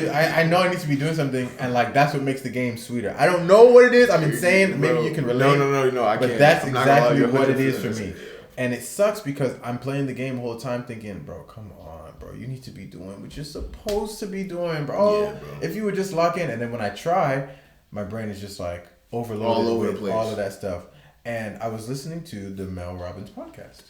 I know I need to be doing something, and like that's what makes the game sweeter. I don't know what it is. I'm insane. Maybe you can relate. No. I can't. But that's I'm not gonna lie to exactly you, what it is for 100%. me. And it sucks because I'm playing the game the whole time thinking, bro, come on, bro. You need to be doing what you're supposed to be doing, bro. Yeah, bro. If you would just lock in. And then when I try, my brain is just like overloaded All over the with place. all of that stuff. And I was listening to the Mel Robbins podcast.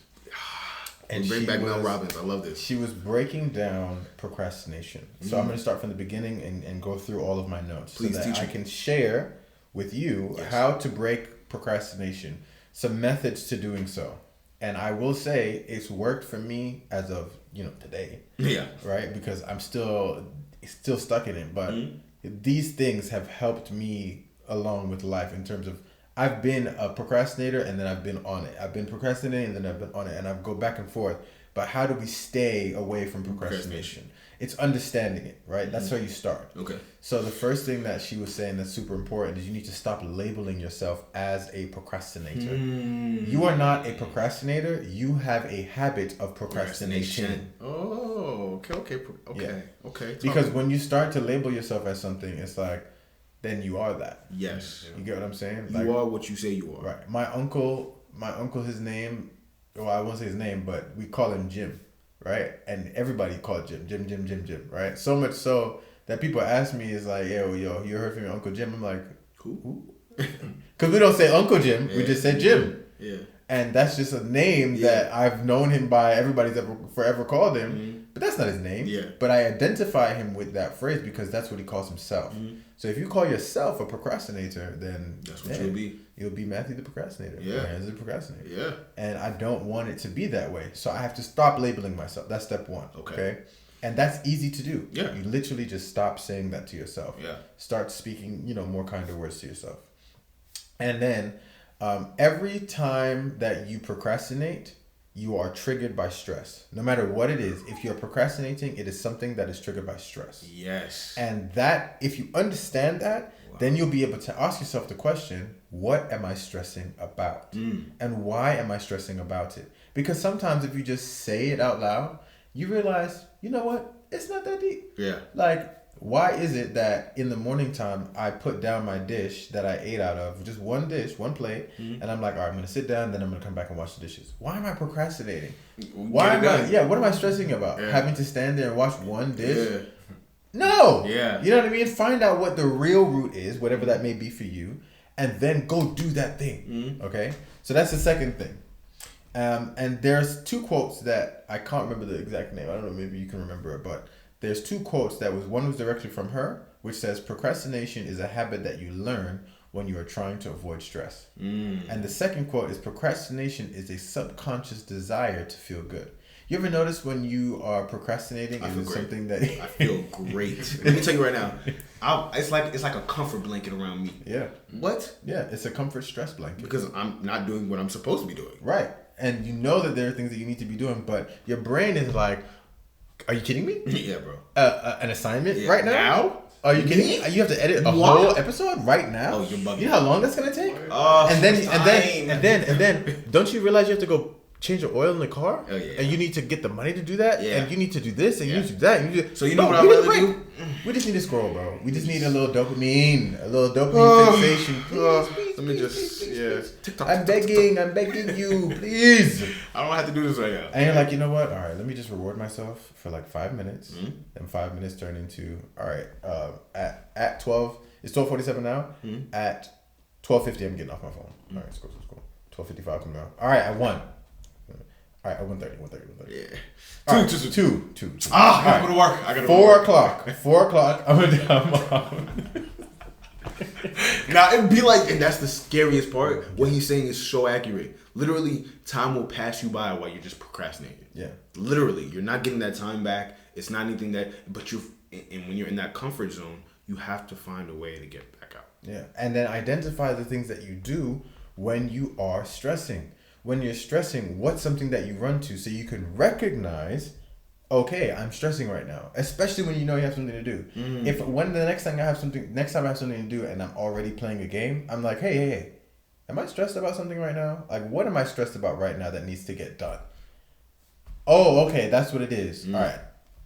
And bring back Mel Robbins. I love this. She was breaking down procrastination. So I'm going to start from the beginning and go through all of my notes. Please so that teach I me. can share with you how to break procrastination. Some methods to doing so. And I will say it's worked for me as of, today. Yeah. Right? Because I'm still stuck in it. But these things have helped me along with life in terms of I've been a procrastinator and then I've been on it. I've been procrastinating and then I've been on it. And I go back and forth. But how do we stay away from procrastination? It's understanding it, right? That's how you start. Okay. So the first thing that she was saying that's super important is you need to stop labeling yourself as a procrastinator. You are not a procrastinator. You have a habit of procrastination. Oh, okay. Yeah. Okay. Because when you start to label yourself as something, it's like, then you are that. Yes. You get what I'm saying? You are what you say you are. Right. My uncle, his name, well, I won't say his name, but we call him Jim, right? And everybody called Jim, right? So much so that people ask me, is like, yo, you heard from your Uncle Jim? I'm like, who? Because we don't say Uncle Jim, we just say Jim. Yeah. And that's just a name that I've known him by. Everybody's ever forever called him, but that's not his name. Yeah. But I identify him with that phrase because that's what he calls himself. So if you call yourself a procrastinator, then that's what you'll be. You'll be Matthew the procrastinator. Yeah. As a procrastinator. Yeah. And I don't want it to be that way. So I have to stop labeling myself. That's step one. Okay. And that's easy to do. Yeah. You literally just stop saying that to yourself. Yeah. Start speaking, more kinder words to yourself. And then every time that you procrastinate, you are triggered by stress. No matter what it is, if you're procrastinating, it is something that is triggered by stress. Yes. And that, if you understand that, then you'll be able to ask yourself the question, what am I stressing about? And why am I stressing about it? Because sometimes if you just say it out loud, you realize, you know what? It's not that deep. Yeah. Like, why is it that in the morning time I put down my dish that I ate out of, just one dish, one plate, and I'm like, all right, I'm going to sit down, then I'm going to come back and wash the dishes. Why am I procrastinating? What am I stressing about? Yeah. Having to stand there and wash one dish? Yeah. No. Yeah. You know what I mean? Find out what the real root is, whatever that may be for you, and then go do that thing. Okay? So that's the second thing. And there's two quotes that I can't remember the exact name. I don't know, maybe you can remember it, but there's two quotes one was directly from her, which says procrastination is a habit that you learn when you are trying to avoid stress. And the second quote is procrastination is a subconscious desire to feel good. You ever notice when you are procrastinating, is it something that I feel great? Let me tell you right now, it's like a comfort blanket around me. Yeah. What? Yeah, it's a comfort stress blanket. Because I'm not doing what I'm supposed to be doing. Right. And you know that there are things that you need to be doing, but your brain is like, are you kidding me? Yeah, bro. An assignment right now? Are you kidding me? You have to edit a whole episode right now? Oh, you're bugging. You know how long that's gonna take? And then, don't you realize you have to go change the oil in the car? Oh, yeah. And you need to get the money to do that? Yeah. And you need to do this, and you need to do that. And you So you know what I'd rather do? We just need to scroll, bro. We just need a little dopamine fixation. Please, let me just, TikTok. I'm begging you, please. I don't have to do this right now. And you're like, you know what? All right, let me just reward myself for like 5 minutes. And 5 minutes turn into, all right, at 12, it's 12:47 now. At 12:50, I'm getting off my phone. All right, let's go. 12:55 coming out. All right, at 1. All right, at 1:30. Yeah. All right, 2. I gotta go to work. I gotta 4 o'clock. 4 o'clock. I'm Now it'd be like, and that's the scariest part. What he's saying is so accurate. Literally, time will pass you by while you're just procrastinating. Yeah. Literally, you're not getting that time back. It's not anything but and when you're in that comfort zone, you have to find a way to get back out. Yeah, and then identify the things that you do when you are stressing. When you're stressing, what's something that you run to so you can recognize, okay, I'm stressing right now. Especially when you know you have something to do. If when the next time I have something to do and I'm already playing a game, I'm like, hey, am I stressed about something right now? Like, what am I stressed about right now that needs to get done? Oh, okay, that's what it is. All right.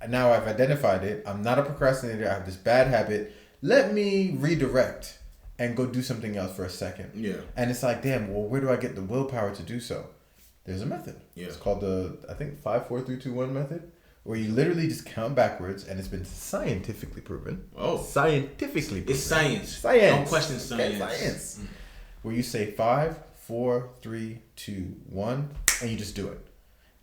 now I've identified it. I'm not a procrastinator. I have this bad habit. Let me redirect and go do something else for a second. Yeah. And it's like, damn, well, where do I get the willpower to do so? There's a method. Yeah. It's called the, I think, 5, 4, 3, 2, 1 method, where you literally just count backwards, and it's been scientifically proven. Oh. Scientifically proven. It's science. Science. Don't question science. Okay, science. Where you say 5, 4, 3, 2, 1, and you just do it.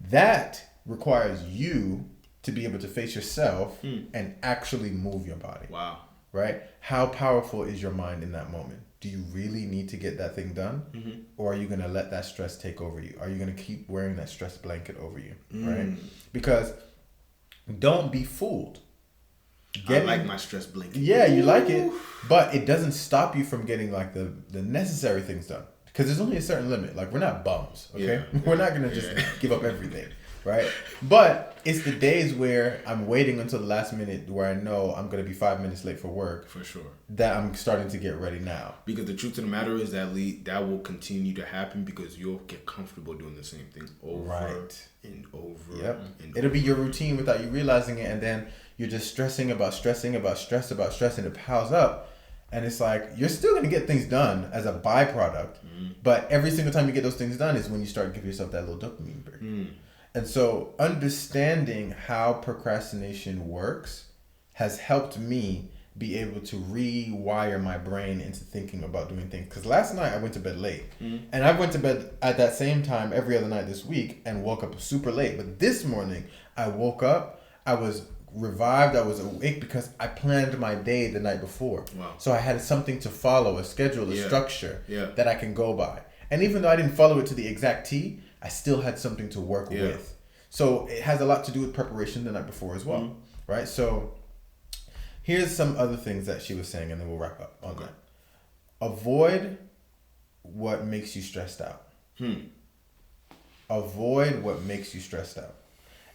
That requires you to be able to face yourself and actually move your body. Wow. Right? How powerful is your mind in that moment? Do you really need to get that thing done? Mm-hmm. Or are you going to let that stress take over you? Are you going to keep wearing that stress blanket over you? Right? Because don't be fooled. I like my stress blanket. Yeah, you like it, but it doesn't stop you from getting like the necessary things done. Because there's only a certain limit. Like, we're not bums, okay? Yeah, we're not going to just give up everything, right? But it's the days where I'm waiting until the last minute where I know I'm going to be 5 minutes late for work. For sure. That I'm starting to get ready now. Because the truth of the matter is that that will continue to happen because you'll get comfortable doing the same thing over and over. Yep. And it'll be your routine without you realizing it, and then you're just stressing about stress, and it piles up. And it's like, you're still going to get things done as a byproduct, but every single time you get those things done is when you start giving yourself that little dopamine break. And so understanding how procrastination works has helped me be able to rewire my brain into thinking about doing things. Because last night I went to bed late, and I went to bed at that same time every other night this week and woke up super late. But this morning I woke up, I was revived, I was awake because I planned my day the night before. Wow. So I had something to follow, a schedule, a structure that I can go by. And even though I didn't follow it to the exact T, I still had something to work with. So it has a lot to do with preparation the night before as well, right? So here's some other things that she was saying, and then we'll wrap up on that. Avoid what makes you stressed out. Avoid what makes you stressed out.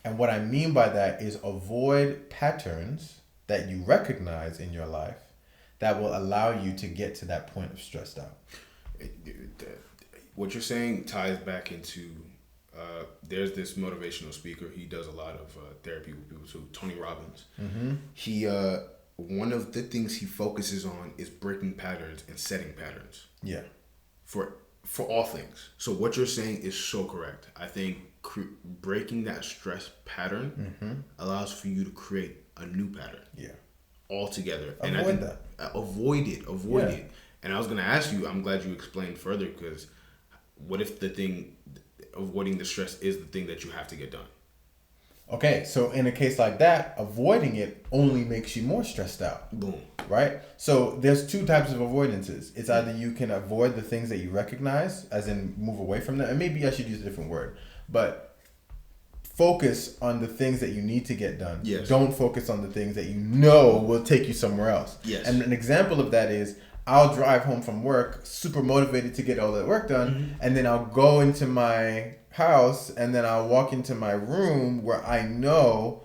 And what I mean by that is avoid patterns that you recognize in your life that will allow you to get to that point of stressed out. What you're saying ties back into, there's this motivational speaker. He does a lot of therapy with people too, Tony Robbins. He, one of the things he focuses on is breaking patterns and setting patterns. Yeah. For all things. So what you're saying is so correct. I think breaking that stress pattern allows for you to create a new pattern. Yeah. Altogether. And avoid that. Avoid it. And I was going to ask you, I'm glad you explained further, because what if avoiding the stress is the thing that you have to get done? Okay, so in a case like that, avoiding it only makes you more stressed out. Boom. Right? So there's two types of avoidances. It's either you can avoid the things that you recognize, as in move away from them, and maybe I should use a different word, but focus on the things that you need to get done. Yes. Don't focus on the things that you know will take you somewhere else. Yes. And an example of that is, I'll drive home from work super motivated to get all that work done, and then I'll go into my house, and then I'll walk into my room where I know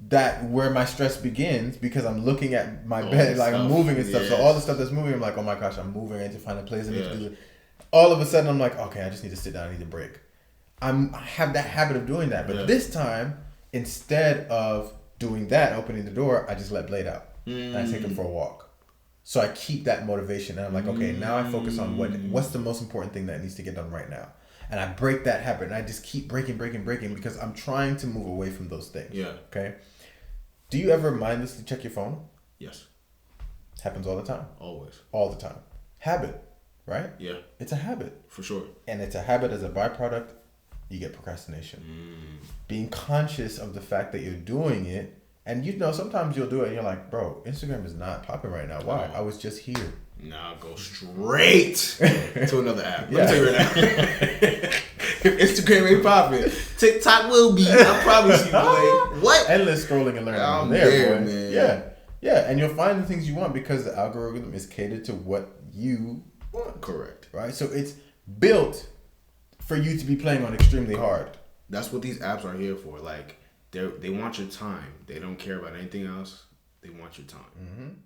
that where my stress begins, because I'm looking at my bed, like I'm moving and stuff. So all the stuff that's moving, I'm like, oh my gosh, I'm moving. I need to find a place. I need to do it. All of a sudden, I'm like, okay, I just need to sit down. I need a break. I have that habit of doing that. But this time, instead of doing that, opening the door, I just let Blade out. And I take him for a walk. So I keep that motivation. And I'm like, okay, now I focus on what's the most important thing that needs to get done right now. And I break that habit, and I just keep breaking because I'm trying to move away from those things. Yeah. Okay. Do you ever mindlessly check your phone? Yes. It happens all the time. Always. All the time. Habit, right? Yeah. It's a habit. For sure. And it's a habit as a byproduct, you get procrastination. Being conscious of the fact that you're doing it, and sometimes you'll do it and you're like, bro, Instagram is not popping right now. Why? I was just here. Now go straight to another app. Let me tell you right now. If Instagram ain't popping, TikTok will be. I promise you, boy. What? Endless scrolling and learning I'm there, boy. man. Yeah. And you'll find the things you want because the algorithm is catered to what you want. Correct. Right? So it's built for you to be playing on extremely hard. That's what these apps are here for. Like, they want your time. They don't care about anything else. They want your time.